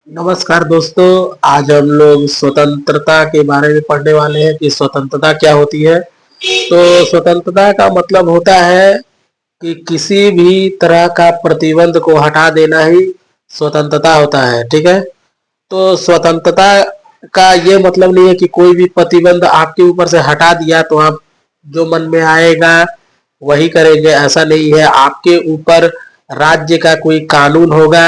नमस्कार दोस्तों। आज हम लोग स्वतंत्रता के बारे में पढ़ने वाले हैं कि स्वतंत्रता क्या होती है। तो स्वतंत्रता का मतलब होता है कि किसी भी तरह का प्रतिबंध को हटा देना ही स्वतंत्रता होता है। ठीक है। तो स्वतंत्रता का ये मतलब नहीं है कि कोई भी प्रतिबंध आपके ऊपर से हटा दिया तो आप जो मन में आएगा वही करेंगे, ऐसा नहीं है। आपके ऊपर राज्य का कोई कानून होगा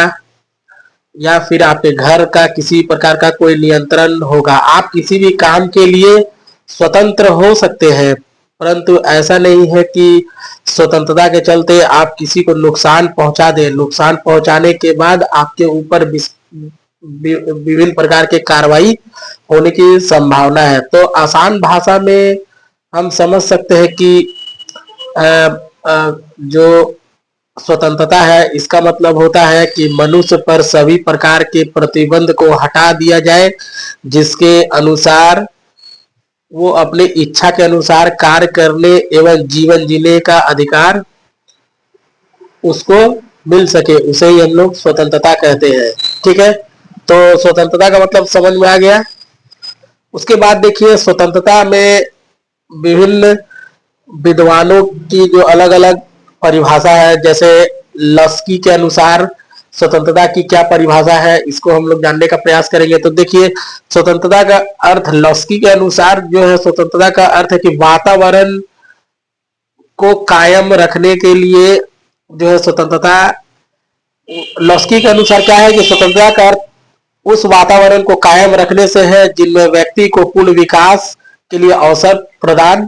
या फिर आपके घर का किसी प्रकार का कोई नियंत्रण होगा। आप किसी भी काम के लिए स्वतंत्र हो सकते हैं, परंतु ऐसा नहीं है कि स्वतंत्रता के चलते आप किसी को नुकसान पहुंचा दें। नुकसान पहुंचाने के बाद आपके ऊपर विभिन्न प्रकार के कार्रवाई होने की संभावना है। तो आसान भाषा में हम समझ सकते हैं कि जो स्वतंत्रता है इसका मतलब होता है कि मनुष्य पर सभी प्रकार के प्रतिबंध को हटा दिया जाए, जिसके अनुसार वो अपनी इच्छा के अनुसार कार्य करने एवं जीवन जीने का अधिकार उसको मिल सके। उसे ही हम लोग स्वतंत्रता कहते हैं। ठीक है। तो स्वतंत्रता का मतलब समझ में आ गया। उसके बाद देखिए, स्वतंत्रता में विभिन्न विद्वानों की जो अलग अलग परिभाषा है, जैसे लस्की के अनुसार स्वतंत्रता की क्या परिभाषा है, इसको हम लोग जानने का प्रयास करेंगे। तो देखिए, स्वतंत्रता का अर्थ लस्की के अनुसार जो है, स्वतंत्रता का अर्थ है कि वातावरण को कायम रखने के लिए जो है स्वतंत्रता। लस्की के अनुसार क्या है कि स्वतंत्रता का अर्थ उस वातावरण को कायम रखने से है जिनमें व्यक्ति को पूर्ण विकास के लिए अवसर प्रदान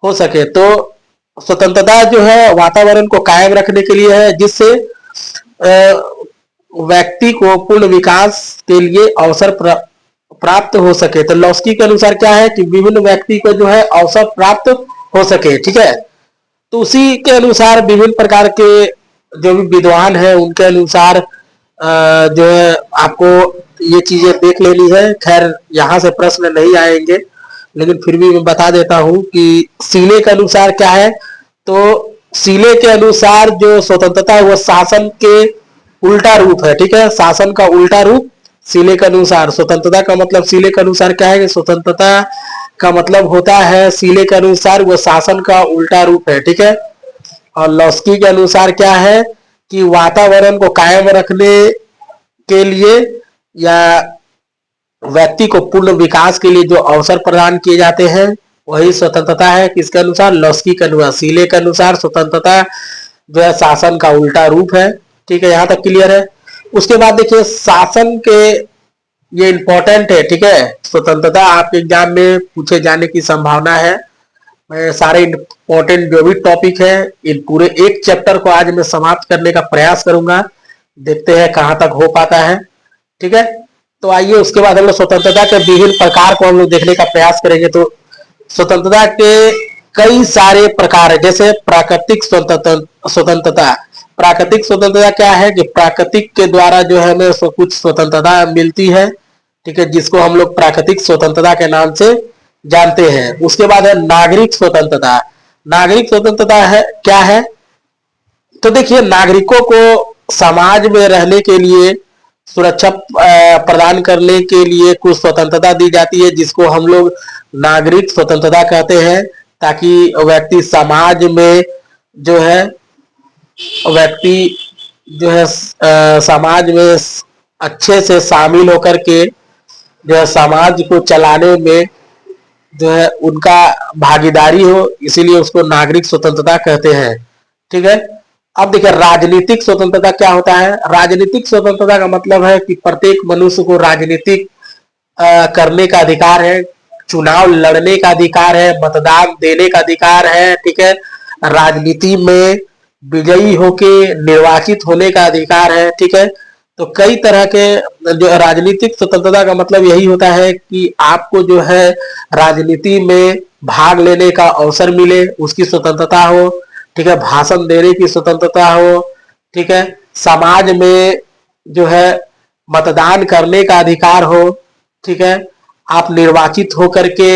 हो सके। तो स्वतंत्रता जो है वातावरण को कायम रखने के लिए है, जिससे व्यक्ति को पूर्ण विकास के लिए अवसर प्राप्त हो सके। तो लॉस्की के अनुसार क्या है कि विभिन्न व्यक्ति को जो है अवसर प्राप्त हो सके। ठीक है। तो उसी के अनुसार विभिन्न प्रकार के जो भी विद्वान है उनके अनुसार जो है आपको ये चीजें देख लेनी है। खैर, यहाँ से प्रश्न नहीं आएंगे, लेकिन फिर भी मैं बता देता हूं कि सीले के अनुसार क्या है। तो सीले के अनुसार जो स्वतंत्रता है वो शासन के उल्टा रूप है। ठीक है। शासन का उल्टा रूप सीले के अनुसार। स्वतंत्रता का मतलब सीले के अनुसार क्या है कि स्वतंत्रता का मतलब होता है सीले के अनुसार वो शासन का उल्टा रूप है। ठीक है। और लॉस्की के अनुसार क्या है कि वातावरण को कायम रखने के लिए या व्यक्ति को पूर्ण विकास के लिए जो अवसर प्रदान किए जाते हैं वही स्वतंत्रता है। किसके अनुसार? लॉस्की के अनुसार। सीले के अनुसार स्वतंत्रता जो है शासन का उल्टा रूप है। ठीक है। यहां तक क्लियर है। उसके बाद देखिए, शासन के ये इंपॉर्टेंट है। ठीक है। स्वतंत्रता आपके एग्जाम में पूछे जाने की संभावना है। मैं सारे इंपॉर्टेंट जो भी टॉपिक है इन पूरे एक चैप्टर को आज मैं समाप्त करने का प्रयास करूंगा। देखते हैं कहां तक हो पाता है। ठीक है। तो आइए, उसके बाद हम लोग स्वतंत्रता के विभिन्न प्रकार को हम लोग देखने का प्रयास करेंगे। तो स्वतंत्रता के कई सारे प्रकार है, जैसे प्राकृतिक स्वतंत्रता। प्राकृतिक स्वतंत्रता क्या है कि प्राकृतिक के द्वारा जो है हमें कुछ स्वतंत्रता मिलती है। ठीक है। जिसको हम लोग प्राकृतिक स्वतंत्रता के नाम से जानते हैं। उसके बाद है नागरिक स्वतंत्रता। नागरिक स्वतंत्रता है क्या है? तो देखिए, नागरिकों को समाज में रहने के लिए सुरक्षा प्रदान करने के लिए कुछ स्वतंत्रता दी जाती है, जिसको हम लोग नागरिक स्वतंत्रता कहते हैं। ताकि व्यक्ति समाज में जो है व्यक्ति जो है समाज में अच्छे से शामिल होकर के जो है समाज को चलाने में जो है उनका भागीदारी हो, इसीलिए उसको नागरिक स्वतंत्रता कहते हैं। ठीक है। अब देखिए, राजनीतिक स्वतंत्रता क्या होता है। राजनीतिक स्वतंत्रता का मतलब है कि प्रत्येक मनुष्य को राजनीतिक करने का अधिकार है, चुनाव लड़ने का अधिकार है, मतदान देने का अधिकार है। ठीक है। राजनीति में विजयी होके निर्वाचित होने का अधिकार है। ठीक है। तो कई तरह के जो राजनीतिक स्वतंत्रता का मतलब यही होता है कि आपको जो है राजनीति में भाग लेने का अवसर मिले, उसकी स्वतंत्रता हो। ठीक है। भाषण देने की स्वतंत्रता हो। ठीक है। समाज में जो है मतदान करने का अधिकार हो। ठीक है। आप निर्वाचित होकर के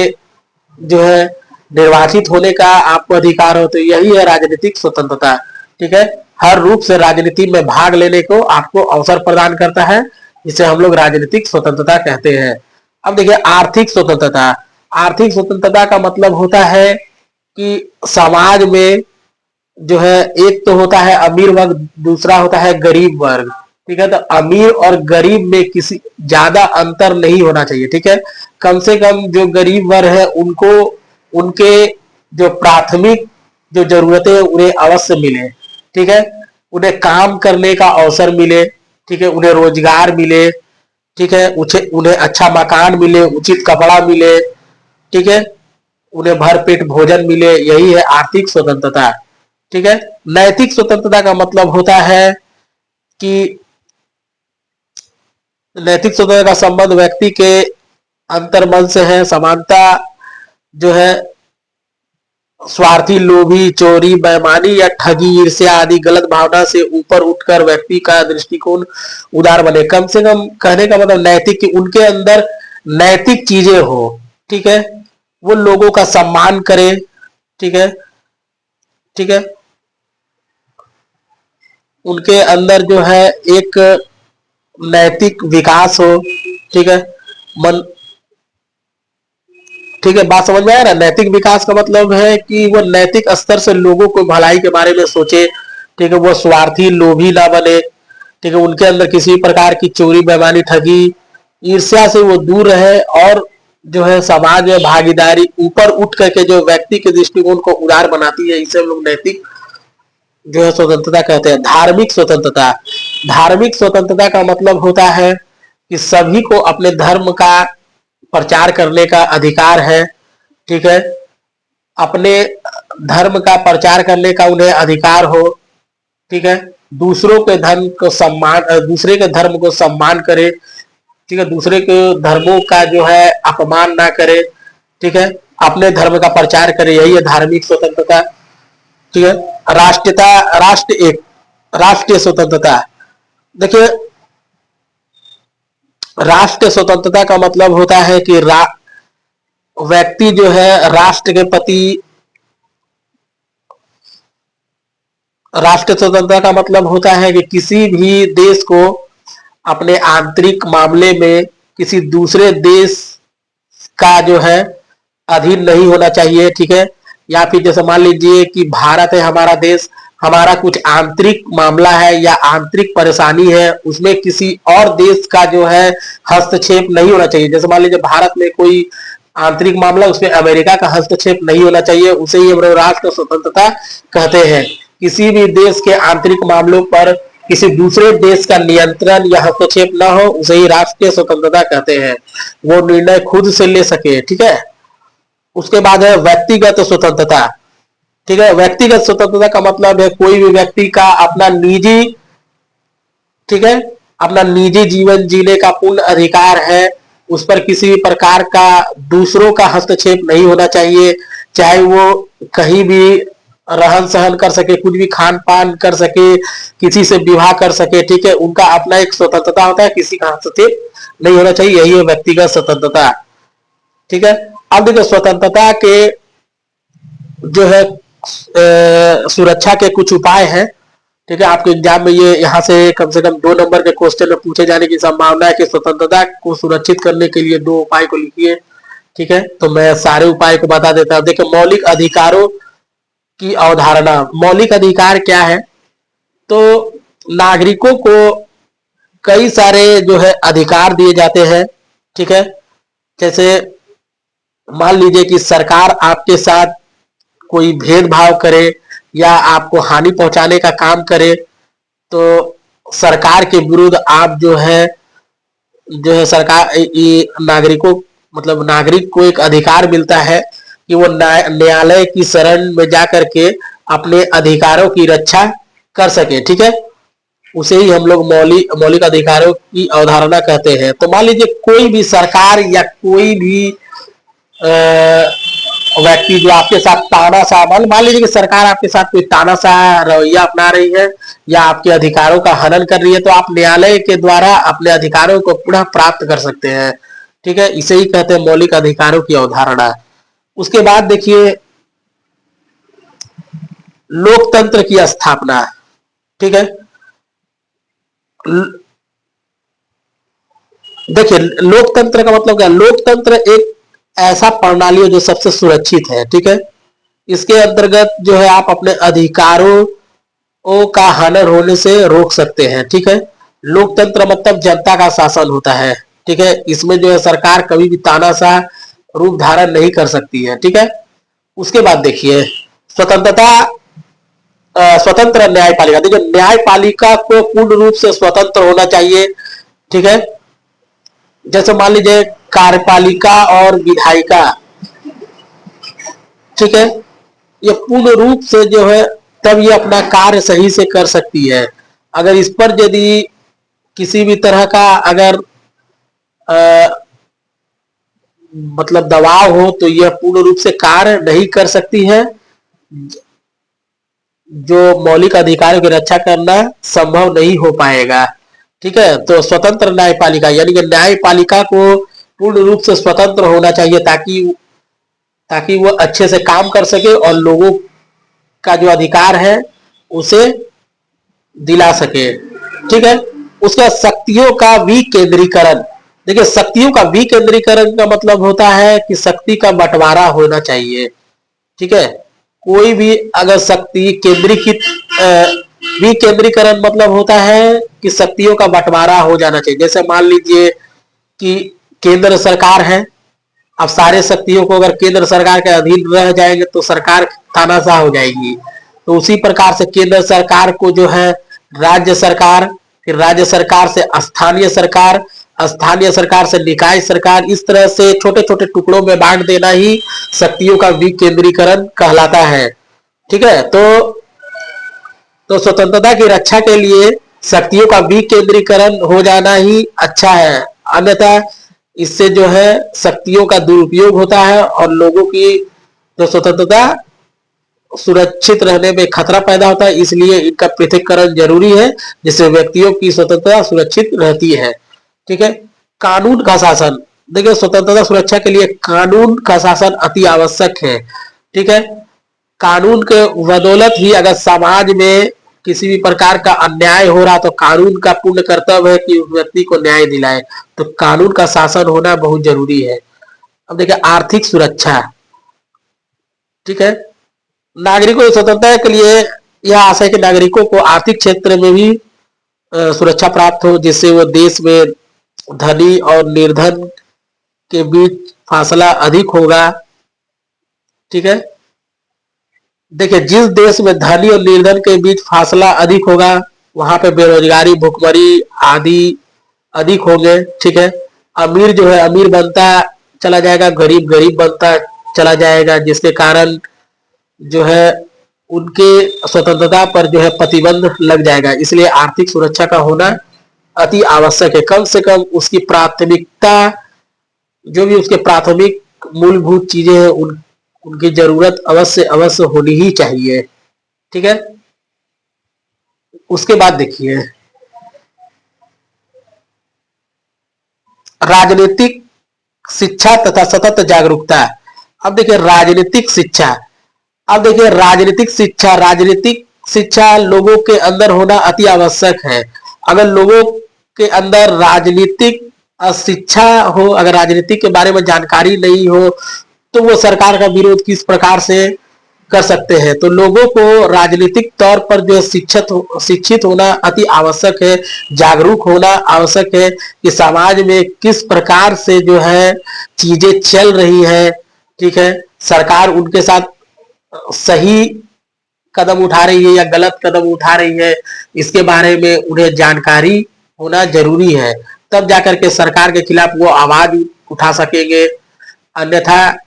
जो है निर्वाचित होने का आपको अधिकार हो। तो यही है राजनीतिक स्वतंत्रता। ठीक है। हर रूप से राजनीति में भाग लेने को आपको अवसर प्रदान करता है जिसे हम लोग राजनीतिक स्वतंत्रता कहते हैं। अब देखिए आर्थिक स्वतंत्रता। आर्थिक स्वतंत्रता का मतलब होता है कि समाज में जो है एक तो होता है अमीर वर्ग, दूसरा होता है गरीब वर्ग। ठीक है, तो अमीर और गरीब में किसी ज्यादा अंतर नहीं होना चाहिए। ठीक है, कम से कम जो गरीब वर्ग है उनको उनके जो प्राथमिक जो जरूरतें हैं उन्हें अवश्य मिले। ठीक है, उन्हें काम करने का अवसर मिले। ठीक है, उन्हें रोजगार मिले। ठीक है, उन्हें अच्छा मकान मिले, उचित कपड़ा मिले। ठीक है, उन्हें भरपेट भोजन मिले, यही है आर्थिक स्वतंत्रता। ठीक है, नैतिक स्वतंत्रता का मतलब होता है कि नैतिक स्वतंत्रता का संबंध व्यक्ति के अंतर्मन से है। समानता जो है स्वार्थी, लोभी, चोरी, बेईमानी या ठगी, ईर्ष्या आदि गलत भावना से ऊपर उठकर व्यक्ति का दृष्टिकोण उदार बने। कम से कम कहने का मतलब नैतिक कि उनके अंदर नैतिक चीजें हो। ठीक है, वो लोगों का सम्मान करे। ठीक है, ठीक है, उनके अंदर जो है एक नैतिक विकास हो। ठीक है, मन ठीक है, बात समझ में आया ना। नैतिक विकास का मतलब है कि वो नैतिक स्तर से लोगों को भलाई के बारे में सोचे। ठीक है, वो स्वार्थी लोभी ना बने। ठीक है, उनके अंदर किसी प्रकार की चोरी बेईमानी ठगी ईर्ष्या से वो दूर रहे, और जो है समाज में भागीदारी ऊपर उठ करके जो व्यक्ति के दृष्टिकोण को उदार बनाती है, इसे हम लोग नैतिक जो है स्वतंत्रता कहते हैं। धार्मिक स्वतंत्रता। धार्मिक स्वतंत्रता का मतलब होता है कि सभी को अपने धर्म का प्रचार करने का अधिकार है। ठीक है, अपने धर्म का प्रचार करने का उन्हें अधिकार हो। ठीक है, दूसरों के धर्म को सम्मान दूसरे के धर्म को सम्मान करे। ठीक है, दूसरे के धर्मों का जो है अपमान ना करे। ठीक है, अपने धर्म का प्रचार करे, यही है धार्मिक स्वतंत्रता। ठीक है, राष्ट्रीयता। राष्ट्रीय स्वतंत्रता। देखिए राष्ट्र स्वतंत्रता का मतलब होता है कि व्यक्ति जो है राष्ट्र के प्रति राष्ट्र स्वतंत्रता का मतलब होता है कि किसी भी देश को अपने आंतरिक मामले में किसी दूसरे देश का जो है अधीन नहीं होना चाहिए। ठीक है, या फिर जैसे मान लीजिए कि भारत है हमारा देश, हमारा कुछ आंतरिक मामला है या आंतरिक परेशानी है, उसमें किसी और देश का जो है हस्तक्षेप नहीं होना चाहिए। जैसे मान लीजिए भारत में कोई आंतरिक मामला, उसमें अमेरिका का हस्तक्षेप नहीं होना चाहिए, उसे ही हम लोग राष्ट्र स्वतंत्रता कहते हैं। किसी भी देश के आंतरिक मामलों पर किसी दूसरे देश का नियंत्रण या हस्तक्षेप न हो, उसे ही राष्ट्रीय स्वतंत्रता कहते हैं। वो निर्णय खुद से ले सके। ठीक है, उसके बाद है व्यक्तिगत स्वतंत्रता। ठीक है, व्यक्तिगत स्वतंत्रता का मतलब है कोई भी व्यक्ति का अपना निजी ठीक है अपना निजी जीवन जीने का पूर्ण अधिकार है। उस पर किसी भी प्रकार का दूसरों का हस्तक्षेप नहीं होना चाहिए। चाहे वो कहीं भी रहन सहन कर सके, कुछ भी खान पान कर सके, किसी से विवाह कर सके। ठीक है, उनका अपना एक स्वतंत्रता होता है, किसी का हस्तक्षेप नहीं होना चाहिए, यही है व्यक्तिगत स्वतंत्रता। ठीक है, अब देखिए स्वतंत्रता के जो है सुरक्षा के कुछ उपाय हैं। ठीक है, आपके एग्जाम में ये यहाँ से कम 2 नंबर के क्वेश्चन में पूछे जाने की संभावना है कि स्वतंत्रता को सुरक्षित करने के लिए 2 उपाय को लिखिए। ठीक है, तो मैं सारे उपाय को बता देता हूँ। देखिए मौलिक अधिकारों की अवधारणा। मौलिक अधिकार क्या है? तो नागरिकों को कई सारे जो है अधिकार दिए जाते हैं। ठीक है, जैसे मान लीजिए कि सरकार आपके साथ कोई भेदभाव करे या आपको हानि पहुंचाने का काम करे, तो सरकार के विरुद्ध आप जो है सरकार नागरिकों मतलब नागरिक को एक अधिकार मिलता है कि वो न्यायालय की शरण में जाकर के अपने अधिकारों की रक्षा कर सके। ठीक है, उसे ही हम लोग मौलिक मौलिक अधिकारों की अवधारणा कहते हैं। तो मान लीजिए कोई भी सरकार या कोई भी व्यक्ति जो आपके साथ तानाशाह मान लीजिए कि सरकार आपके साथ कोई तानाशाह रवैया अपना रही है या आपके अधिकारों का हनन कर रही है, तो आप न्यायालय के द्वारा अपने अधिकारों को पुनः प्राप्त कर सकते हैं। ठीक है, इसे ही कहते हैं मौलिक अधिकारों की अवधारणा। उसके बाद देखिए लोकतंत्र की स्थापना। ठीक है, देखिए, लोकतंत्र का मतलब क्या? लोकतंत्र एक ऐसा प्रणाली है जो सबसे सुरक्षित है, ठीक है। इसके अंतर्गत जो है आप अपने अधिकारों का हनन होने से रोक सकते हैं, ठीक है। लोकतंत्र मतलब जनता का शासन होता है, ठीक है। इसमें जो है सरकार कभी भी तानाशाह रूप धारण नहीं कर सकती है, ठीक है। उसके बाद देखिए स्वतंत्रता, स्वतंत्र न्यायपालिका। देखिए न्यायपालिका को पूर्ण रूप से स्वतंत्र होना चाहिए, ठीक है। जैसे मान लीजिए कार्यपालिका और विधायिका, ठीक है, ये पूर्ण रूप से जो है तब ये अपना कार्य सही से कर सकती है। अगर इस पर यदि किसी भी तरह का अगर मतलब दबाव हो तो यह पूर्ण रूप से कार्य नहीं कर सकती है। जो मौलिक अधिकारों की रक्षा करना संभव नहीं हो पाएगा, ठीक है। तो स्वतंत्र न्यायपालिका यानी कि न्यायपालिका को पूर्ण रूप से स्वतंत्र होना चाहिए ताकि ताकि वो अच्छे से काम कर सके और लोगों का जो अधिकार है उसे दिला सके, ठीक है। उसका शक्तियों का विकेंद्रीकरण। देखिए शक्तियों का विकेंद्रीकरण का मतलब होता है कि शक्ति का बंटवारा होना चाहिए, ठीक है। कोई भी अगर शक्ति केंद्रीकृत, विकेंद्रीकरण मतलब होता है कि शक्तियों का बंटवारा हो जाना चाहिए। जैसे मान लीजिए कि केंद्र सरकार है, अब सारे शक्तियों को अगर केंद्र सरकार के अधीन रह जाएंगे तो सरकार तानाशाह हो जाएगी। तो उसी प्रकार से केंद्र सरकार को जो है राज्य सरकार, फिर राज्य सरकार से स्थानीय सरकार, स्थानीय सरकार से निकाय सरकार, इस तरह से छोटे छोटे टुकड़ों में बांट देना ही शक्तियों का विकेंद्रीकरण कहलाता है, ठीक है। तो स्वतंत्रता की रक्षा के लिए शक्तियों का विकेंद्रीकरण हो जाना ही अच्छा है, अन्यथा इससे जो है शक्तियों का दुरुपयोग होता है और लोगों की जो स्वतंत्रता सुरक्षित रहने में खतरा पैदा होता है। इसलिए इनका पृथक्करण जरूरी है जिससे व्यक्तियों की स्वतंत्रता सुरक्षित रहती है, ठीक है। कानून का शासन। देखिए स्वतंत्रता सुरक्षा के लिए कानून का शासन अति आवश्यक है, ठीक है। कानून के बदौलत ही अगर समाज में किसी भी प्रकार का अन्याय हो रहा तो कानून का पूर्ण कर्तव्य है कि उस व्यक्ति को न्याय दिलाए। तो कानून का शासन होना बहुत जरूरी है। अब देखिए आर्थिक सुरक्षा, ठीक है। नागरिकों की स्वतंत्रता के लिए यह आशय कि नागरिकों को आर्थिक क्षेत्र में भी सुरक्षा प्राप्त हो जिससे वो देश में धनी और निर्धन के बीच फासला अधिक होगा, ठीक है। देखिए जिस देश में धनी और निर्धन के बीच फासला अधिक होगा वहां पे बेरोजगारी, भुखमरी आदि अधिक होंगे, ठीक है। अमीर जो है अमीर बनता चला जाएगा, गरीब गरीब बनता चला जाएगा, जिसके कारण जो है उनके स्वतंत्रता पर जो है प्रतिबंध लग जाएगा। इसलिए आर्थिक सुरक्षा का होना अति आवश्यक है। कम से कम उसकी प्राथमिकता, जो भी उसके प्राथमिक मूलभूत चीजें हैं उनकी जरूरत अवश्य अवश्य होनी ही चाहिए, ठीक है। उसके बाद देखिए राजनीतिक शिक्षा तथा सतत जागरूकता। अब देखिए राजनीतिक शिक्षा, अब देखिए राजनीतिक शिक्षा लोगों के अंदर होना अति आवश्यक है। अगर लोगों के अंदर राजनीतिक शिक्षा हो, अगर राजनीति के बारे में जानकारी नहीं हो तो वो सरकार का विरोध किस प्रकार से कर सकते हैं। तो लोगों को राजनीतिक तौर पर जो शिक्षित होना अति आवश्यक है, जागरूक होना आवश्यक है कि समाज में किस प्रकार से जो है चीजें चल रही है, ठीक है। सरकार उनके साथ सही कदम उठा रही है या गलत कदम उठा रही है, इसके बारे में उन्हें जानकारी होना जरूरी है। तब जाकर के सरकार के खिलाफ वो आवाज उठा सकेंगे, अन्यथा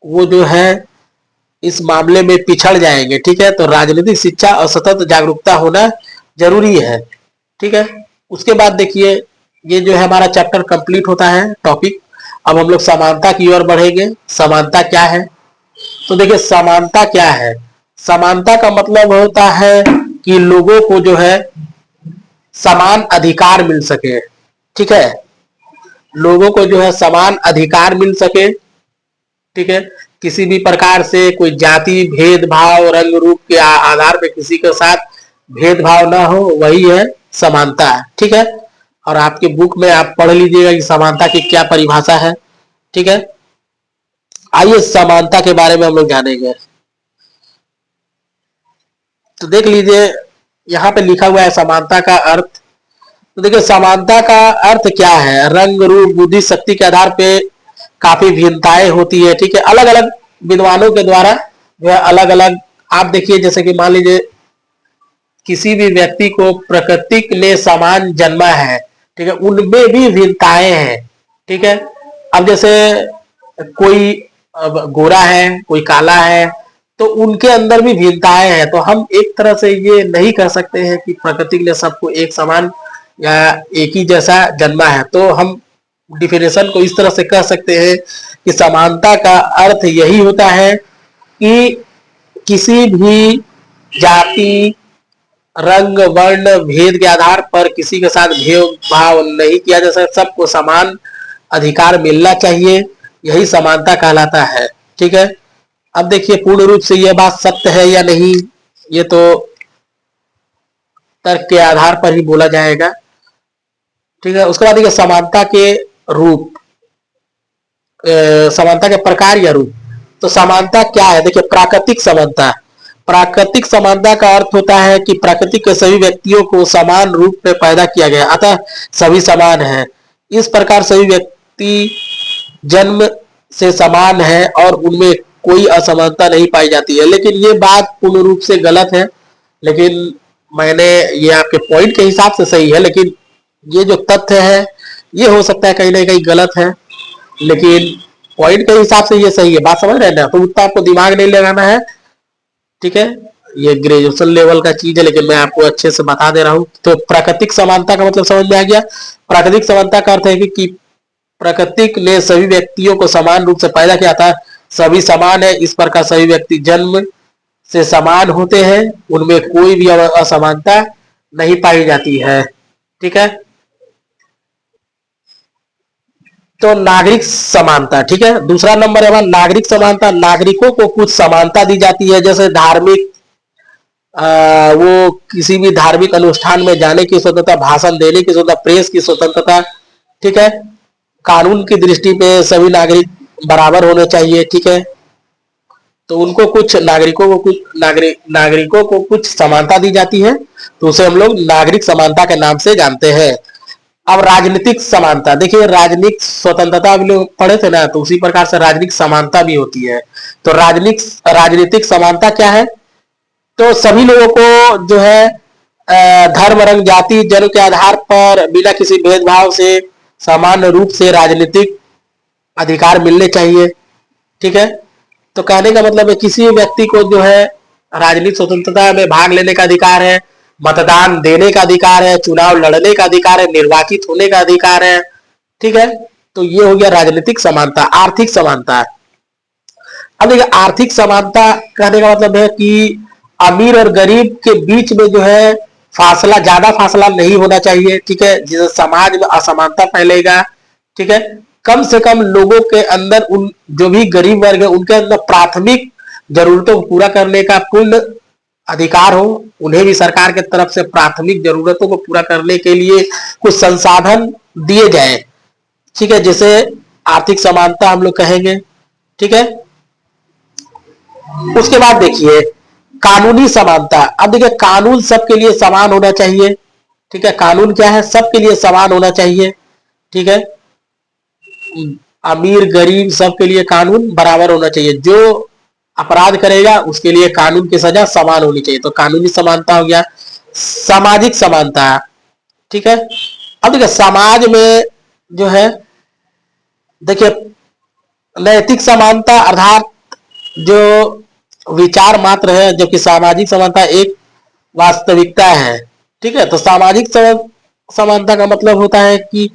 वो जो है इस मामले में पिछड़ जाएंगे, ठीक है। तो राजनीतिक शिक्षा और सतत जागरूकता होना जरूरी है, ठीक है। उसके बाद देखिए ये जो है हमारा चैप्टर कंप्लीट होता है टॉपिक। अब हम लोग समानता की ओर बढ़ेंगे। समानता क्या है? तो देखिए समानता क्या है? समानता का मतलब होता है कि लोगों को जो है समान अधिकार मिल सके, ठीक है। लोगों को जो है समान अधिकार मिल सके, ठीक है। किसी भी प्रकार से कोई जाति भेदभाव, रंग रूप के आधार पे किसी के साथ भेदभाव ना हो, वही है समानता, ठीक है। और आपके बुक में आप पढ़ लीजिएगा कि समानता की क्या परिभाषा है। ठीक है, आइए समानता के बारे में हम लोग जानेंगे। तो देख लीजिए, यहाँ पे लिखा हुआ है समानता का अर्थ। तो देखिए, समानता का अर्थ क्या है? रंग, रूप, बुद्धि, शक्ति के आधार पे काफी भिन्नताएं होती है। ठीक है, अलग अलग विद्वानों के द्वारा जो है अलग अलग, आप देखिए जैसे कि मान लीजिए किसी भी व्यक्ति को प्रकृति ने समान जन्मा है, ठीक है, उनमें भी भिन्नताएं हैं। ठीक है, अब जैसे कोई अब गोरा है, कोई काला है, तो उनके अंदर भी भिन्नताएं हैं। तो हम एक तरह से ये नहीं कह सकते हैं कि प्रकृति ने सबको एक समान या एक ही जैसा जन्मा है। तो हम डिफिनेशन को इस तरह से कह सकते हैं कि समानता का अर्थ यही होता है कि किसी भी जाति, रंग, वर्ण, भेद के आधार पर किसी के साथ भेदभाव नहीं किया जा सकता, सबको समान अधिकार मिलना चाहिए, यही समानता कहलाता है। ठीक है, अब देखिए पूर्ण रूप से यह बात सत्य है या नहीं, ये तो तर्क के आधार पर ही बोला जाएगा। ठीक है, उसके बाद देखिए समानता के रूप, समानता के प्रकार या रूप। तो समानता क्या है? देखिए, प्राकृतिक समानता। प्राकृतिक समानता का अर्थ होता है कि प्रकृति के सभी व्यक्तियों को समान रूप में पैदा किया गया, अतः सभी समान हैं। इस प्रकार सभी व्यक्ति जन्म से समान है और उनमें कोई असमानता नहीं पाई जाती है। लेकिन ये बात पूर्ण रूप से गलत है। लेकिन मैंने, ये आपके पॉइंट के हिसाब से सही है, लेकिन ये जो तथ्य है ये हो सकता है कहीं ना कहीं गलत है, लेकिन पॉइंट के हिसाब से ये सही है। बात समझ रहे हैं ना? तो उतना आपको दिमाग नहीं लगाना है। ठीक है, ये ग्रेजुएशन लेवल का चीज है, लेकिन मैं आपको अच्छे से बता दे रहा हूँ। तो प्राकृतिक समानता का मतलब समझ में आ गया। प्राकृतिक समानता का अर्थ है कि प्रकृति ने सभी व्यक्तियों को समान रूप से पैदा किया था, सभी समान है, इस प्रकार सभी व्यक्ति जन्म से समान होते हैं, उनमें कोई भी असमानता नहीं पाई जाती है। ठीक है, तो नागरिक समानता। ठीक है, दूसरा नंबर है हमारा नागरिक समानता। नागरिकों को कुछ समानता दी जाती है, जैसे धार्मिक, वो किसी भी धार्मिक अनुष्ठान में जाने की स्वतंत्रता, भाषण देने की स्वतंत्रता, प्रेस की स्वतंत्रता। ठीक है, कानून की दृष्टि पे सभी नागरिक बराबर होने चाहिए। ठीक है, तो उनको कुछ नागरिकों को कुछ समानता दी जाती है, तो उसे हम लोग नागरिक समानता के नाम से जानते हैं। अब राजनीतिक समानता, देखिए राजनीतिक स्वतंत्रता भी लोग पढ़े थे ना, तो उसी प्रकार से राजनीतिक समानता भी होती है। तो राजनीतिक समानता क्या है? तो सभी लोगों को जो है धर्म, रंग, जाति, जन्म के आधार पर बिना किसी भेदभाव से सामान्य रूप से राजनीतिक अधिकार मिलने चाहिए। ठीक है, तो कहने का मतलब है किसी व्यक्ति को जो है राजनीतिक स्वतंत्रता में भाग लेने का अधिकार है, मतदान देने का अधिकार है, चुनाव लड़ने का अधिकार है, निर्वाचित होने का अधिकार है। ठीक है, तो ये हो गया राजनीतिक समानता। आर्थिक समानता, अब देखिए आर्थिक समानता कहने का मतलब है कि अमीर और गरीब के बीच में जो है फासला, ज्यादा फासला नहीं होना चाहिए। ठीक है, जिससे समाज में असमानता फैलेगा। ठीक है, कम से कम लोगों के अंदर, उन जो भी गरीब वर्ग है उनके अंदर प्राथमिक जरूरतों को पूरा करने का पूर्ण अधिकार हो, उन्हें भी सरकार के तरफ से प्राथमिक जरूरतों को पूरा करने के लिए कुछ संसाधन दिए जाए। ठीक है, जिसे आर्थिक समानता हम लोग कहेंगे। ठीक है, उसके बाद देखिए कानूनी समानता। अब देखिए कानून सबके लिए समान होना चाहिए। ठीक है, कानून क्या है? सबके लिए समान होना चाहिए। ठीक है, अमीर गरीब सबके लिए कानून बराबर होना चाहिए। जो अपराध करेगा उसके लिए कानून की सजा समान होनी चाहिए। तो कानूनी समानता हो गया। सामाजिक समानता। ठीक है, अब देखिए समाज में जो है, देखिए नैतिक समानता अर्थात जो विचार मात्र है, जबकि सामाजिक समानता एक वास्तविकता है। ठीक है, तो सामाजिक समानता का मतलब होता है कि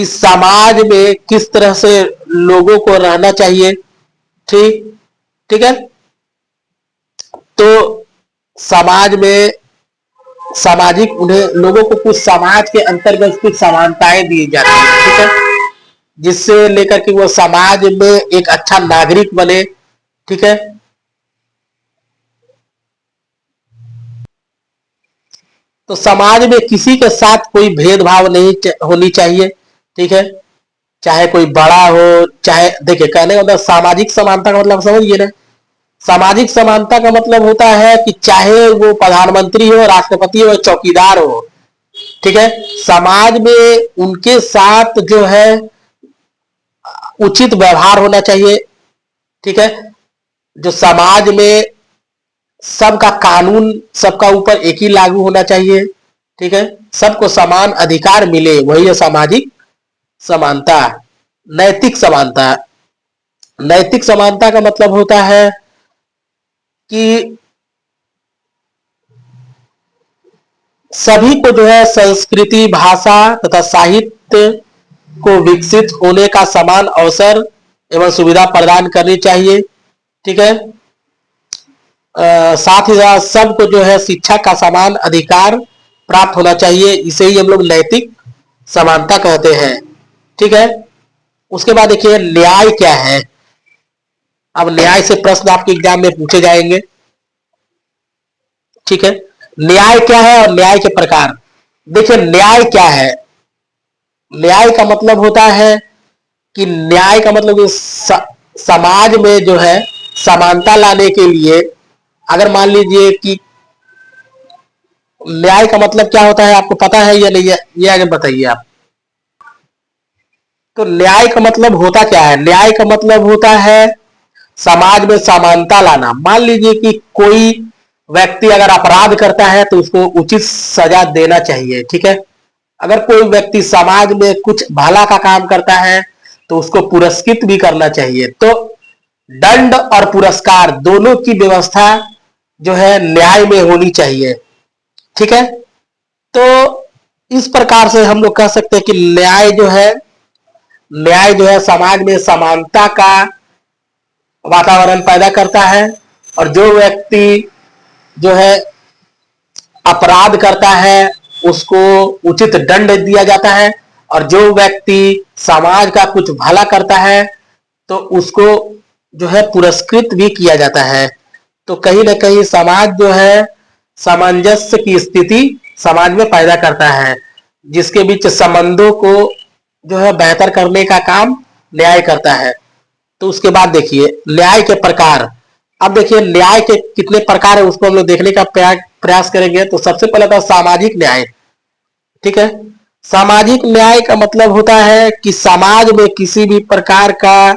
समाज में किस तरह से लोगों को रहना चाहिए। ठीक ठीक है, तो समाज में सामाजिक, उन्हें लोगों को कुछ समाज के अंतर्गत कुछ समानताएं दी जाती है। ठीक है, जिससे लेकर के वो समाज में एक अच्छा नागरिक बने। ठीक है, तो समाज में किसी के साथ कोई भेदभाव नहीं होनी चाहिए, ठीक है। चाहे कोई बड़ा हो, चाहे, देखिए कहने का मतलब सामाजिक समानता का मतलब समझिए ना। सामाजिक समानता का मतलब होता है कि चाहे वो प्रधानमंत्री हो, राष्ट्रपति हो, चौकीदार हो, ठीक है, समाज में उनके साथ जो है उचित व्यवहार होना चाहिए, ठीक है। जो समाज में सबका कानून सबका ऊपर एक ही लागू होना चाहिए, ठीक है। सबको समान अधिकार मिले, वही है सामाजिक समानता। नैतिक समानता, नैतिक समानता का मतलब होता है कि सभी को जो है संस्कृति, भाषा तथा साहित्य को विकसित होने का समान अवसर एवं सुविधा प्रदान करनी चाहिए, ठीक है। साथ ही साथ सबको जो है शिक्षा का समान अधिकार प्राप्त होना चाहिए, इसे ही हम लोग नैतिक समानता कहते हैं, ठीक है। उसके बाद देखिए न्याय क्या है। अब न्याय से प्रश्न आपके एग्जाम में पूछे जाएंगे, ठीक है। न्याय क्या है और न्याय के प्रकार। देखिए न्याय क्या है। न्याय का मतलब होता है कि न्याय का मतलब समाज में जो है समानता लाने के लिए, अगर मान लीजिए कि न्याय का मतलब क्या होता है आपको पता है या नहीं है, ये आगे बताइए आप। तो न्याय का मतलब होता क्या है। न्याय का मतलब होता है समाज में समानता लाना। मान लीजिए कि कोई व्यक्ति अगर अपराध करता है तो उसको उचित सजा देना चाहिए, ठीक है। अगर कोई व्यक्ति समाज में कुछ भला का काम करता है तो उसको पुरस्कृत भी करना चाहिए। तो दंड और पुरस्कार दोनों की व्यवस्था जो है न्याय में होनी चाहिए, ठीक है। तो इस प्रकार से हम लोग कह सकते हैं कि न्याय जो है समाज में समानता का वातावरण पैदा करता है। और जो व्यक्ति जो है अपराध करता है उसको उचित दंड दिया जाता है, और जो व्यक्ति समाज का कुछ भला करता है तो उसको जो है पुरस्कृत भी किया जाता है। तो कहीं ना कहीं समाज जो है सामंजस्य की स्थिति समाज में पैदा करता है, जिसके बीच संबंधों को जो है बेहतर करने का काम न्याय करता है। तो उसके बाद देखिए न्याय के प्रकार। अब देखिए न्याय के कितने प्रकार है उसको हम लोग देखने का प्रयास करेंगे। तो सबसे पहले था सामाजिक न्याय, ठीक है। सामाजिक न्याय का मतलब होता है कि समाज में किसी भी प्रकार का,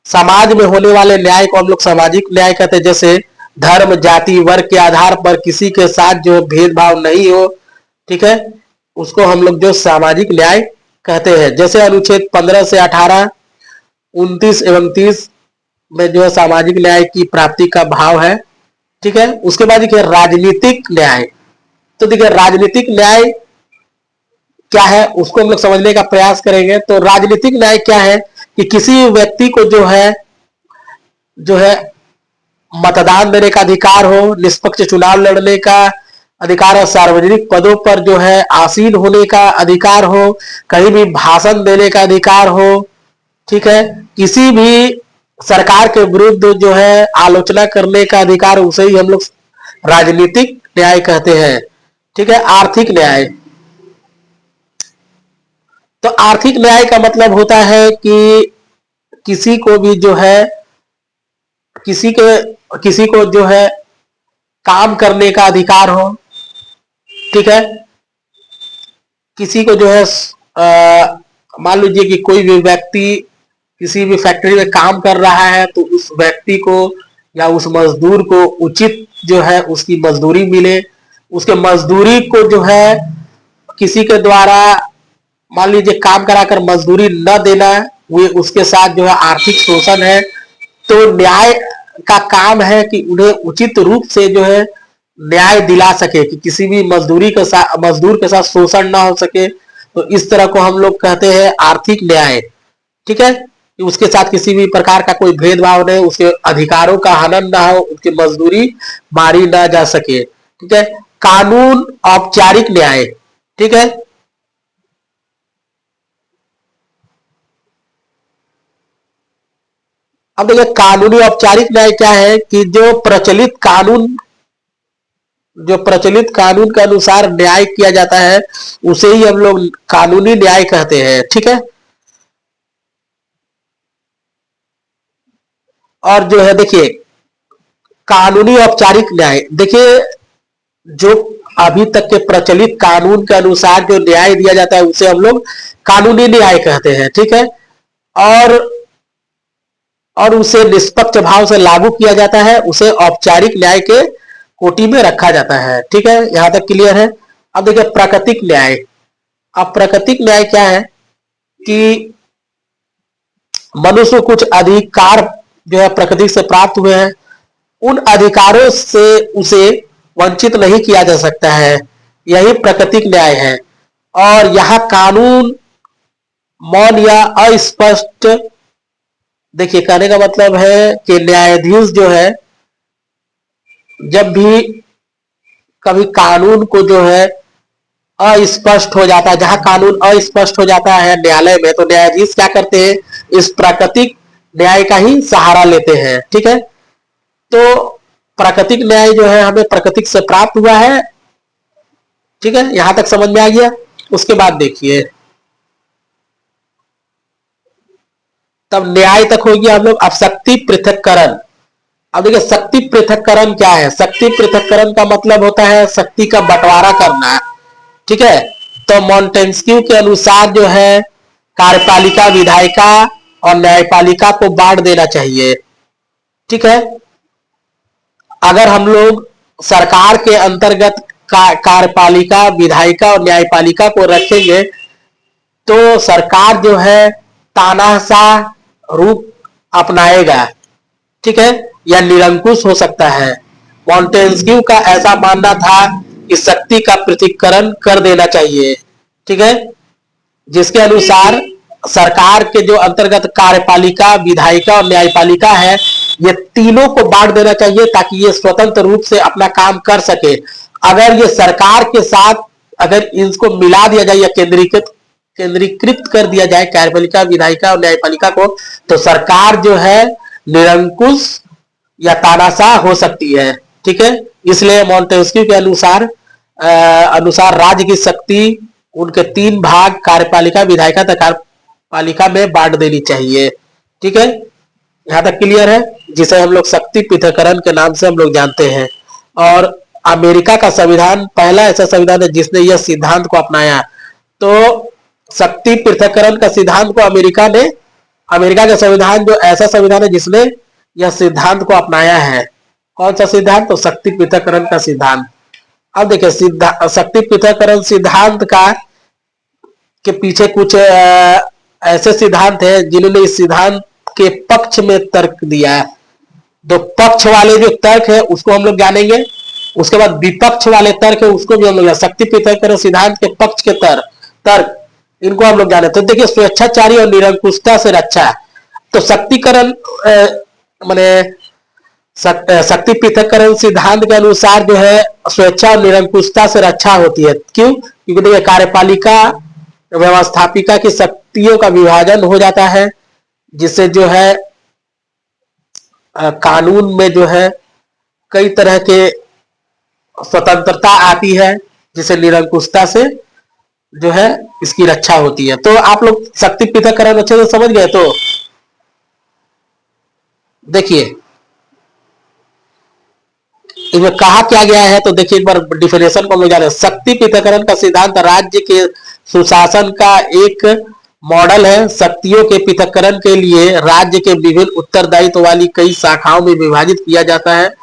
समाज में होने वाले न्याय को हम लोग सामाजिक न्याय कहते हैं। जैसे धर्म, जाति, वर्ग के आधार पर किसी के साथ जो भेदभाव नहीं हो, ठीक है, उसको हम लोग जो सामाजिक न्याय कहते हैं। जैसे अनुच्छेद 15 से 18, 29 एवं 30 में जो है सामाजिक न्याय की प्राप्ति का भाव है, ठीक है। उसके बाद देखिए राजनीतिक न्याय। तो देखिए राजनीतिक न्याय क्या है उसको हम लोग समझने का प्रयास करेंगे। तो राजनीतिक न्याय क्या है कि किसी व्यक्ति को जो है मतदान देने का अधिकार हो, निष्पक्ष चुनाव लड़ने का अधिकार हो, सार्वजनिक पदों पर जो है आसीन होने का अधिकार हो, कहीं भी भाषण देने का अधिकार हो, ठीक है। किसी भी सरकार के विरुद्ध जो है आलोचना करने का अधिकार, उसे ही हम लोग राजनीतिक न्याय कहते हैं, ठीक है। आर्थिक न्याय। तो आर्थिक न्याय का मतलब होता है कि किसी को भी जो है किसी को जो है काम करने का अधिकार हो, ठीक है। किसी को जो है मान लीजिए कि कोई भी व्यक्ति किसी भी फैक्ट्री में काम कर रहा है तो उस व्यक्ति को या उस मजदूर को उचित जो है उसकी मजदूरी मिले। उसके मजदूरी को जो है किसी के द्वारा मान लीजिए काम कराकर मजदूरी न देना, वो उसके साथ जो है आर्थिक शोषण है। तो न्याय का काम है कि उन्हें उचित रूप से जो है न्याय दिला सके, कि किसी भी मजदूर के साथ शोषण ना हो सके। तो इस तरह को हम लोग कहते हैं आर्थिक न्याय, ठीक है। कि उसके साथ किसी भी प्रकार का कोई भेदभाव नहीं, उसके अधिकारों का हनन ना हो, उसकी मजदूरी मारी ना जा सके, ठीक है। कानून औपचारिक न्याय, ठीक है। अब देखिए कानूनी औपचारिक न्याय क्या है कि जो प्रचलित कानून जो प्रचलित कानून के अनुसार न्याय किया जाता है उसे ही हम लोग कानूनी न्याय कहते हैं। ठीक है। और जो है देखिए कानूनी औपचारिक न्याय, देखिए जो अभी तक के प्रचलित कानून के अनुसार जो न्याय दिया जाता है उसे हम लोग कानूनी न्याय कहते हैं। ठीक है। और और उसे निष्पक्ष भाव से लागू किया जाता है, उसे औपचारिक न्याय के कोटि में रखा जाता है। ठीक है, यहां तक क्लियर है। अब देखिए प्राकृतिक न्याय। अब प्राकृतिक न्याय क्या है कि मनुष्य को कुछ अधिकार जो है प्रकृति से प्राप्त हुए हैं, उन अधिकारों से उसे वंचित नहीं किया जा सकता है, यही प्राकृतिक न्याय है। और यह कानून मौन या अस्पष्ट, देखिए कहने का मतलब है कि न्यायाधीश जो है जब भी कभी कानून को जो है अस्पष्ट हो जाता है, जहां कानून अस्पष्ट हो जाता है न्यायालय में, तो न्यायाधीश क्या करते हैं, इस प्राकृतिक न्याय का ही सहारा लेते हैं। ठीक है। तो प्राकृतिक न्याय जो है हमें प्रकृति से प्राप्त हुआ है। ठीक है, यहां तक समझ में आ गया। उसके बाद देखिए तब न्याय तक हो गया हम लोग। अब शक्ति पृथक्करण। अब देखिए शक्ति पृथक्करण क्या है। शक्ति पृथक्करण का मतलब होता है शक्ति का बंटवारा करना। ठीक है। तो मॉन्टेस्क्यू के अनुसार जो है कार्यपालिका, विधायिका और न्यायपालिका को बांट देना चाहिए। ठीक है। अगर हम लोग सरकार के अंतर्गत कार्यपालिका, विधायिका और न्यायपालिका को रखेंगे तो सरकार जो है तानाशाह रूप अपनाएगा। ठीक है, या निरंकुश हो सकता है। मॉन्टेस्क्यू का ऐसा मानना था कि शक्ति का पृथक्करण कर देना चाहिए। ठीक है, जिसके अनुसार सरकार के जो अंतर्गत कार्यपालिका, विधायिका और न्यायपालिका है, ये तीनों को बांट देना चाहिए ताकि ये स्वतंत्र रूप से अपना काम कर सके। अगर ये सरकार के साथ अगर इसको मिला दिया जाए या केंद्रीकृत कर दिया जाए कार्यपालिका, विधायिका और न्यायपालिका को, तो सरकार जो है निरंकुश या तानाशाह हो सकती है। ठीक है, इसलिए मॉन्टेस्क्यू के अनुसार राज्य की शक्ति उनके 3 भाग कार्यपालिका, विधायिका तथा कार्यपालिका में बांट देनी चाहिए। ठीक है, यहां तक क्लियर है, जिसे हम लोग शक्ति पृथक्करण के नाम से हम लोग जानते हैं। और अमेरिका का संविधान पहला ऐसा संविधान है जिसने यह सिद्धांत को अपनाया। तो शक्ति पृथक्करण का सिद्धांत को अमेरिका का संविधान जो ऐसा संविधान है जिसने यह सिद्धांत को अपनाया है। कौन सा सिद्धांत? तो शक्ति पृथक्करण का सिद्धांत। अब देखिए शक्ति पृथक्करण सिद्धांत का के पीछे कुछ ऐसे सिद्धांत हैं जिन्होंने इस सिद्धांत के पक्ष में तर्क दिया है। तो पक्ष वाले जो तर्क है उसको हम लोग जानेंगे, उसके बाद विपक्ष वाले तर्क है उसको भी हम लोग, शक्ति पृथक्करण सिद्धांत के पक्ष के तर्क इनको हम लोग जाने। तो देखिए स्वेच्छाचारी और निरंकुशता से रक्षा। तो शक्तिकरण माने शक्ति पृथक्करण सिद्धांत के अनुसार जो है स्वेच्छा और निरंकुशता से रक्षा होती है। क्यों? क्योंकि देखिए कार्यपालिका व्यवस्थापिका की शक्तियों का विभाजन हो जाता है, जिससे जो है कानून में जो है कई तरह के स्वतंत्रता आती है, जिसे निरंकुशता से जो है इसकी रक्षा होती है। तो आप लोग शक्ति पृथक्करण अच्छे से समझ गए। तो देखिए इसमें कहा क्या गया है, तो देखिए एक बार डिफिनेशन को हम लोग जाने। शक्ति पृथक्करण का सिद्धांत राज्य के सुशासन का एक मॉडल है। शक्तियों के पृथक्करण के लिए राज्य के विभिन्न उत्तरदायित्व वाली कई शाखाओं में विभाजित किया जाता है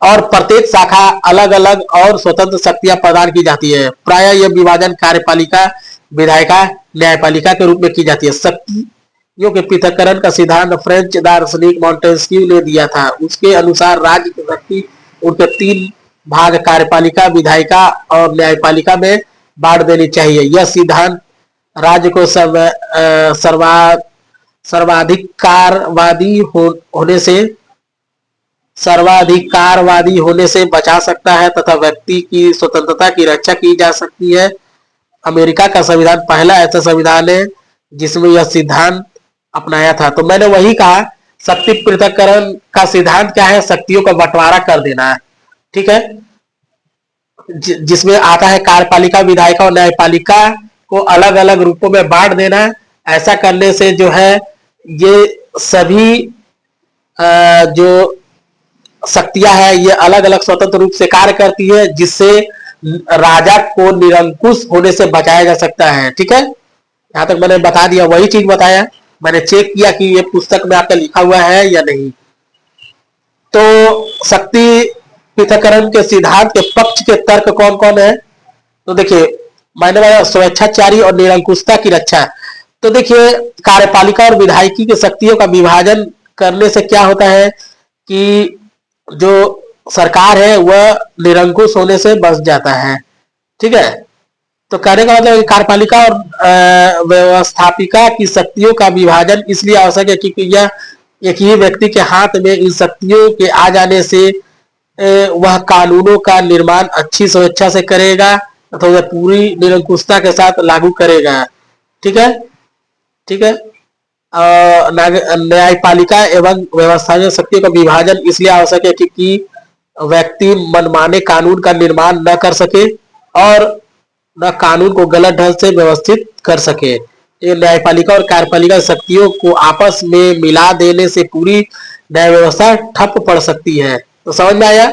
और प्रत्येक शाखा अलग अलग और स्वतंत्र शक्तियां प्रदान की जाती है। प्रायः यह विभाजन कार्यपालिका, विधायिका, न्यायपालिका के रूप में की जाती है। शक्तियों के पृथक्करण का सिद्धांत फ्रेंच दार्शनिक मॉन्टेस्क्यू ने दिया था। उसके अनुसार राज्य की शक्ति उनके 3 भाग कार्यपालिका, विधायिका और न्यायपालिका में बांट देनी चाहिए। यह सिद्धांत राज्य को सर्वाधिकारवादी होने से बचा सकता है तथा व्यक्ति की स्वतंत्रता की रक्षा की जा सकती है। अमेरिका का संविधान पहला ऐसा संविधान है जिसमें यह सिद्धांत अपनाया था। तो मैंने वही कहा, शक्ति पृथक्करण का सिद्धांत क्या है? शक्तियों का बंटवारा कर देना है। ठीक है, जिसमें आता है कार्यपालिका, विधायिका और न्यायपालिका को अलग अलग रूपों में बांट देना। ऐसा करने से जो है ये सभी जो शक्तियां हैं ये अलग अलग स्वतंत्र रूप से कार्य करती है, जिससे राजा को निरंकुश होने से बचाया जा सकता है। ठीक है, यहां तक मैंने बता दिया, वही चीज बताया, मैंने चेक किया कि ये पुस्तक में आपका लिखा हुआ है या नहीं। तो शक्ति पृथक्करण के सिद्धांत के पक्ष के तर्क कौन कौन है? तो देखिए, मैंने बताया स्वेच्छाचारी और निरंकुशता की रक्षा। तो देखिए, कार्यपालिका और विधायिकी की शक्तियों का विभाजन करने से क्या होता है कि जो सरकार है वह निरंकुश होने से बच जाता है। ठीक है, तो कहने का मतलब कार्यपालिका और व्यवस्थापिका की शक्तियों का विभाजन इसलिए आवश्यक है क्योंकि यह एक ही व्यक्ति के हाथ में इन शक्तियों के आ जाने से वह कानूनों का निर्माण अच्छी स्वेच्छा से करेगा अथवा वह पूरी निरंकुशता के साथ लागू करेगा। ठीक है, ठीक है। न्यायपालिका एवं व्यवस्थापिका शक्तियों का विभाजन इसलिए आवश्यक है क्योंकि व्यक्ति मनमाने कानून का निर्माण न कर सके और न कानून को गलत ढंग से व्यवस्थित कर सके। ये न्यायपालिका और कार्यपालिका शक्तियों को आपस में मिला देने से पूरी न्याय व्यवस्था ठप पड़ सकती है। तो समझ में आया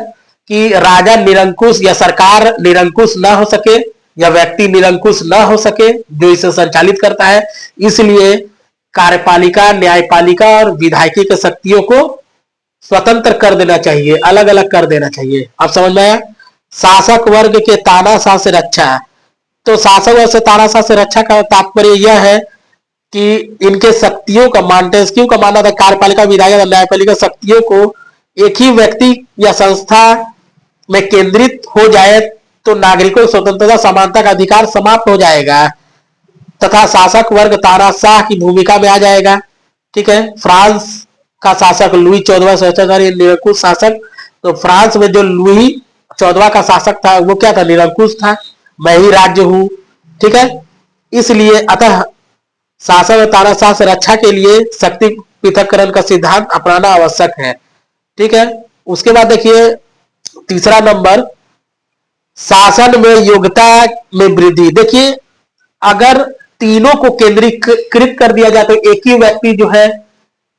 कि राजा निरंकुश या सरकार निरंकुश न हो सके या व्यक्ति निरंकुश न हो सके जो इसे संचालित करता है, इसलिए कार्यपालिका, न्यायपालिका और विधायिकी की शक्तियों को स्वतंत्र कर देना चाहिए, अलग अलग कर देना चाहिए। अब समझ में आया? शासक वर्ग के तानाशाह से रक्षा। तो शासक वर्ग से तानाशाह से रक्षा का तात्पर्य यह है कि इनके शक्तियों का मॉन्टेस्क्यू का मानना था कार्यपालिका, विधायिका और न्यायपालिका शक्तियों को एक ही व्यक्ति या संस्था में केंद्रित हो जाए तो नागरिकों की स्वतंत्रता, समानता का अधिकार समाप्त हो जाएगा तथा शासक वर्ग तानाशाह की भूमिका में आ जाएगा। ठीक है, फ्रांस का शासक लुई 14वां स्वेच्छाचारी निरंकुश शासक। तो फ्रांस में जो लुई 14वां का शासक था वो क्या था? निरंकुश था, मैं ही राज्य हूं। ठीक है, इसलिए अतः शासन और तानाशाह से रक्षा के लिए शक्ति पृथक्करण का सिद्धांत अपनाना आवश्यक है। ठीक है, उसके बाद देखिए तीसरा नंबर, शासन में योग्यता में वृद्धि। देखिए, अगर तीनों को केंद्रीकृत कर दिया जाए तो एक ही व्यक्ति जो है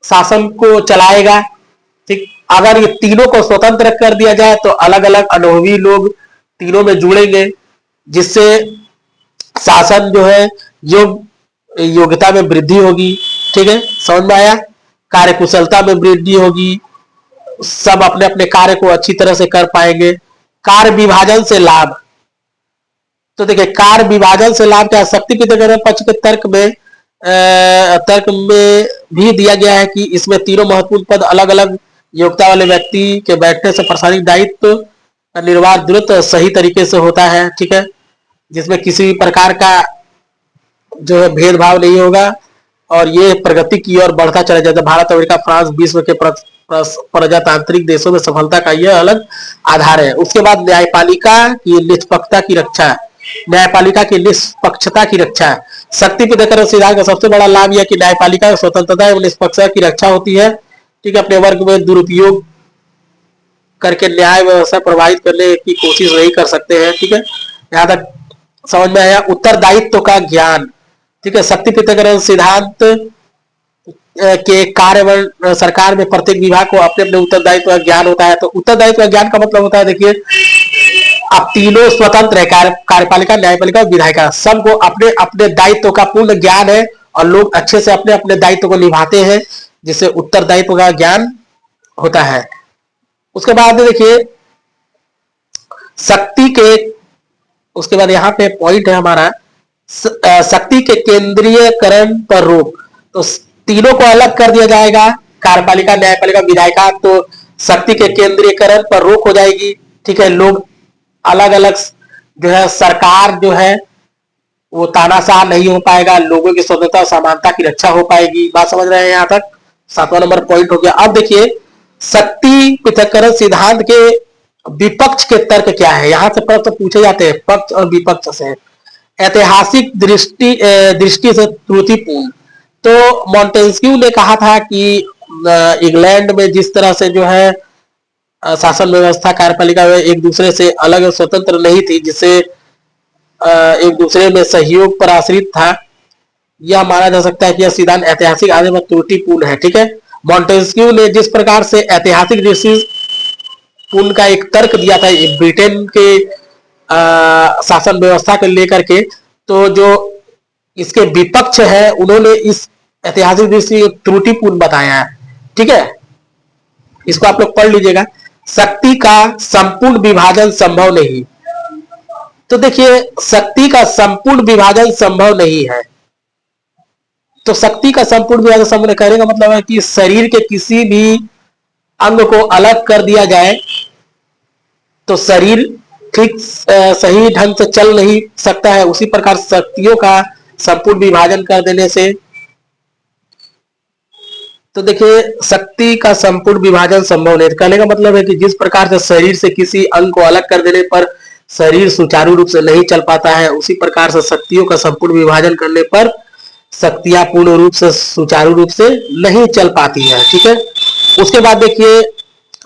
शासन को चलाएगा। ठीक, अगर ये तीनों को स्वतंत्र कर दिया जाए तो अलग अलग अनुभवी लोग तीनों में जुड़ेंगे, जिससे शासन जो है योग्यता में वृद्धि होगी। ठीक है, समझ में आया? कार्यकुशलता में वृद्धि होगी, सब अपने अपने कार्य को अच्छी तरह से कर पाएंगे। कार्य विभाजन से लाभ। तो देखिए, कार्य विभाजन से लाभ क्या? शक्ति पृथक्करण पक्ष के तर्क में भी दिया गया है कि इसमें तीनों महत्वपूर्ण पद अलग अलग योग्यता वाले व्यक्ति के बैठने से प्रशासनिक दायित्व का निर्वाह द्रुत सही तरीके से होता है। ठीक है, जिसमें किसी प्रकार का जो है भेदभाव नहीं होगा और ये प्रगति की ओर बढ़ता चला जाता है। भारत, अमेरिका, फ्रांस विश्व के प्रजातांत्रिक देशों में सफलता का यह अलग आधार है। उसके बाद न्यायपालिका की निष्पक्षता की रक्षा। न्यायपालिका की निष्पक्षता की रक्षा। शक्ति पृथक्करण सिद्धांत का सबसे बड़ा लाभ यह कि न्यायपालिका की स्वतंत्रता एवं निष्पक्षता की रक्षा होती है। ठीक है, अपने वर्ग में दुरुपयोग करके न्याय व्यवस्था प्रभावित करने की कोशिश नहीं कर सकते हैं। ठीक है, यहाँ तक समझ में आया? उत्तरदायित्व का ज्ञान। ठीक है, शक्ति पृथक्करण सिद्धांत के कार्य सरकार में प्रत्येक विभाग को अपने अपने उत्तरदायित्व का ज्ञान होता है। तो उत्तरदायित्व का ज्ञान का मतलब होता है, देखिए अब तीनों स्वतंत्र है, कार्यपालिका, न्यायपालिका और विधायिका, सबको अपने अपने दायित्व का पूर्ण ज्ञान है और लोग अच्छे से अपने अपने दायित्व को निभाते हैं, जिससे उत्तरदायित्व का ज्ञान होता है। उसके बाद देखिए शक्ति के, उसके बाद यहाँ पे पॉइंट है हमारा शक्ति के केंद्रीयकरण पर रोक। तो तीनों को अलग कर दिया जाएगा, कार्यपालिका, न्यायपालिका, विधायिका, तो शक्ति के केंद्रीयकरण पर रोक हो जाएगी। ठीक है, लोग अलग अलग जो है, सरकार जो है वो तानाशाह नहीं हो पाएगा, लोगों की स्वतंत्रता और समानता की रक्षा हो पाएगी। बात समझ रहे हैं? यहाँ तक 7वां नंबर पॉइंट हो गया। अब देखिए शक्ति पृथक्करण सिद्धांत के विपक्ष के तर्क क्या है। यहां से प्रश्न पूछे जाते हैं पक्ष और विपक्ष से। ऐतिहासिक दृष्टि से त्रुटिपूर्ण। तो मॉन्टेस्क्यू ने कहा था कि इंग्लैंड में जिस तरह से जो है शासन व्यवस्था कार्यपालिका वे एक दूसरे से अलग और स्वतंत्र नहीं थी, जिससे एक दूसरे में सहयोग पर आश्रित था। यह माना जा सकता है कि यह सिद्धांत ऐतिहासिक आधार पर त्रुटिपूर्ण है। ठीक है, मॉन्टेस्क्यू ने जिस प्रकार से ऐतिहासिक दृष्टिपूर्ण का एक तर्क दिया था ब्रिटेन के शासन व्यवस्था को लेकर के, तो जो इसके विपक्ष है उन्होंने इस ऐतिहासिक दृष्टि त्रुटिपूर्ण बताया है। ठीक है, इसको आप लोग पढ़ लीजिएगा। शक्ति का संपूर्ण विभाजन संभव नहीं। तो देखिए, शक्ति का संपूर्ण विभाजन संभव नहीं है। तो शक्ति का संपूर्ण विभाजन संभव नहीं कहने का मतलब है कि शरीर के किसी भी अंग को अलग कर दिया जाए तो शरीर ठीक सही ढंग से चल नहीं सकता है। उसी प्रकार शक्तियों का संपूर्ण विभाजन कर देने से, तो देखिए शक्ति का संपूर्ण विभाजन संभव नहीं। कहने का मतलब है कि जिस प्रकार से शरीर से किसी अंग को अलग कर देने पर शरीर सुचारू रूप से नहीं चल पाता है, उसी प्रकार से शक्तियों का संपूर्ण विभाजन करने पर शक्तियां पूर्ण रूप से सुचारू रूप से नहीं चल पाती है। ठीक है, उसके बाद देखिए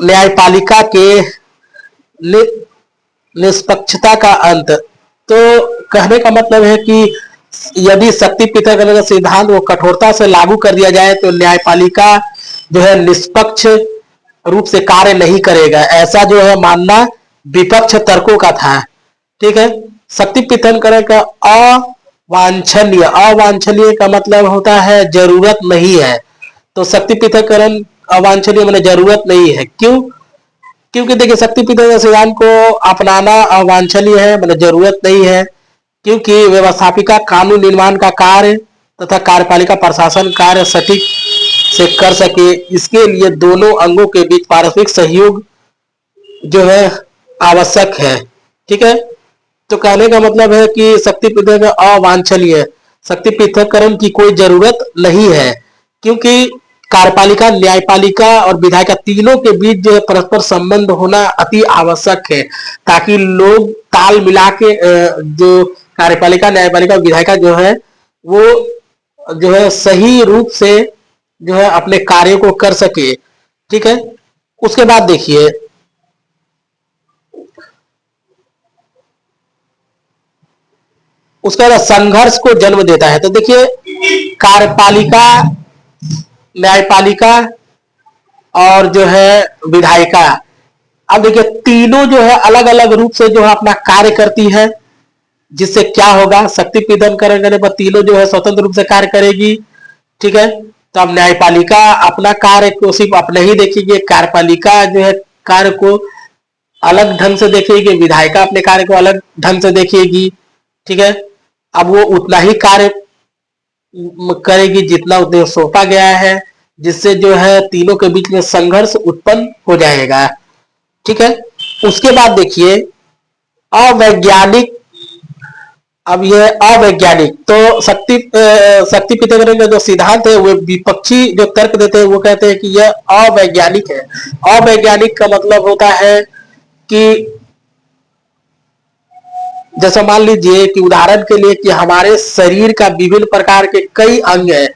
न्यायपालिका के निष्पक्षता का अंत। तो कहने का मतलब है कि यदि शक्ति पृथक्करण का सिद्धांत वो कठोरता से लागू कर दिया जाए तो न्यायपालिका जो है निष्पक्ष रूप से कार्य नहीं करेगा, ऐसा जो है मानना विपक्ष तर्कों का था। ठीक है, शक्ति पृथक्करण का अवांछनीय, अवांछनीय का मतलब होता है जरूरत नहीं है। तो शक्ति पृथक्करण अवांछनीय माने जरूरत नहीं है। क्यों? क्योंकि देखिए शक्ति पृथक्करण सिद्धांत को अपनाना अवांछनीय है, मतलब जरूरत नहीं है, क्योंकि व्यवस्थापिका कानून निर्माण का कार्य तथा कार्यपालिका प्रशासन कार्य सटीक से कर सके, इसके लिए दोनों अंगों के बीच पारस्परिक सहयोग जो है आवश्यक है। ठीक है, तो कहने का मतलब है कि शक्ति पृथक्करण अवांछनीय, शक्ति पृथक्करण की कोई जरूरत नहीं है, क्योंकि कार्यपालिका, न्यायपालिका और विधायिका तीनों के बीच जो है परस्पर संबंध होना अति आवश्यक है, ताकि लोग ताल मिला के जो कार्यपालिका, न्यायपालिका, विधायिका जो है वो जो है सही रूप से जो है अपने कार्य को कर सके। ठीक है, उसके बाद देखिए उसके बाद संघर्ष को जन्म देता है। तो देखिए कार्यपालिका, न्यायपालिका और जो है विधायिका, अब देखिए तीनों जो है अलग अलग रूप से जो है अपना कार्य करती है, जिससे क्या होगा, शक्ति पृथक्करण करने पर तीनों जो है स्वतंत्र रूप से कार्य करेगी। ठीक है, तो अब न्यायपालिका अपना कार्य को सिर्फ अपने ही देखेगी, कार्यपालिका जो है कार्य को अलग ढंग से देखेगी, विधायिका अपने कार्य को अलग ढंग से देखेगी। ठीक है, अब वो उतना ही कार्य करेगी जितना उन्हें सौंपा गया है, जिससे जो है तीनों के बीच में संघर्ष उत्पन्न हो जाएगा। ठीक है, उसके बाद देखिए अवैज्ञानिक, अब ये अवैज्ञानिक, तो शक्ति पृथक्करण का जो सिद्धांत है वो विपक्षी जो तर्क देते हैं वो कहते हैं कि यह अवैज्ञानिक है। अवैज्ञानिक का मतलब होता है कि जैसा मान लीजिए कि उदाहरण के लिए कि हमारे शरीर का विभिन्न प्रकार के कई अंग है।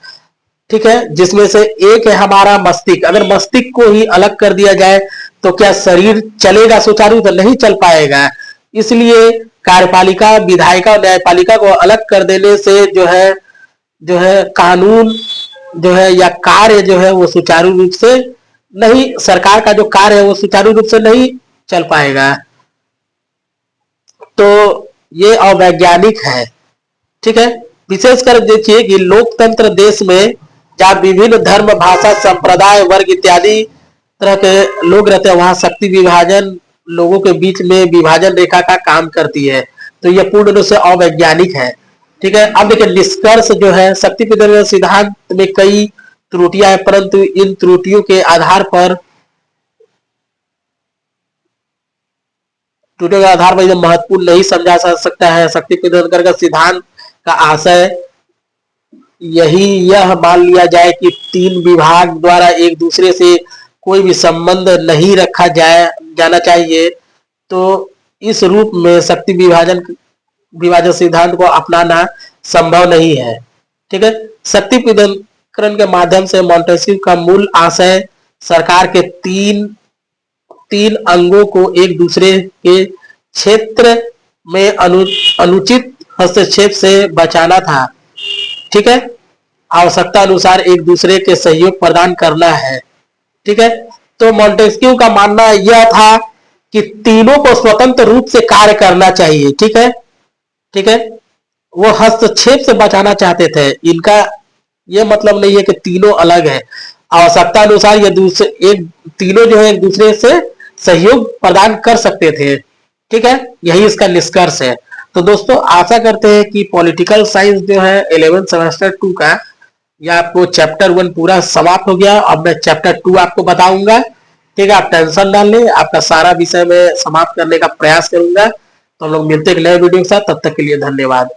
ठीक है, जिसमें से एक है हमारा मस्तिष्क। अगर मस्तिष्क को ही अलग कर दिया जाए तो क्या शरीर चलेगा सुचारू? तो नहीं चल पाएगा। इसलिए कार्यपालिका, विधायिका और न्यायपालिका को अलग कर देने से जो है कानून जो है या कार्य जो है वो सुचारू रूप से नहीं, सरकार का जो कार्य है वो सुचारू रूप से नहीं चल पाएगा। तो ये अवैज्ञानिक है। ठीक है, विशेषकर देखिए कि लोकतंत्र देश में जहाँ विभिन्न धर्म, भाषा, संप्रदाय, वर्ग इत्यादि तरह के लोग रहते हैं, वहां शक्ति विभाजन लोगों के बीच में विभाजन रेखा का काम करती है। तो यह पूर्ण रूप से अवैज्ञानिक है। ठीक है, अब देखिए निष्कर्ष जो है, शक्ति पृथक्करण सिद्धांत में कई त्रुटियां हैं, परंतु इन त्रुटियों के आधार पर एकदम महत्वपूर्ण नहीं समझा जा सकता है। शक्ति पृथक्करण का सिद्धांत का आशय यह मान लिया जाए कि तीन विभाग द्वारा एक दूसरे से कोई भी संबंध नहीं रखा जाना चाहिए। तो इस रूप में शक्ति विभाजन सिद्धांत को अपनाना संभव नहीं है। ठीक है, शक्ति पृथक्करण के माध्यम से मॉन्टेस्क्यू का मूल आशय सरकार के तीन तीन अंगों को एक दूसरे के क्षेत्र में अनुचित हस्तक्षेप से बचाना था। ठीक है, आवश्यकता अनुसार एक दूसरे के सहयोग प्रदान करना है। ठीक है, तो मॉन्टेस्क्यू का मानना यह था कि तीनों को स्वतंत्र रूप से कार्य करना चाहिए। ठीक है, ठीक है, वो हस्तक्षेप से बचाना चाहते थे। इनका ये मतलब नहीं है कि तीनों अलग है, आवश्यकता अनुसार ये दूसरे एक तीनों जो है एक दूसरे से सहयोग प्रदान कर सकते थे। ठीक है, यही इसका निष्कर्ष है। तो दोस्तों आशा करते हैं कि पॉलिटिकल साइंस जो है 11 सेमेस्टर 2 का यह आपको चैप्टर 1 पूरा समाप्त हो गया। अब मैं चैप्टर 2 आपको बताऊंगा। ठीक है, आप टेंशन ना लें, आपका सारा विषय में समाप्त करने का प्रयास करूंगा। तो हम लोग मिलते हैं एक नए वीडियो के साथ, तब तक के लिए धन्यवाद।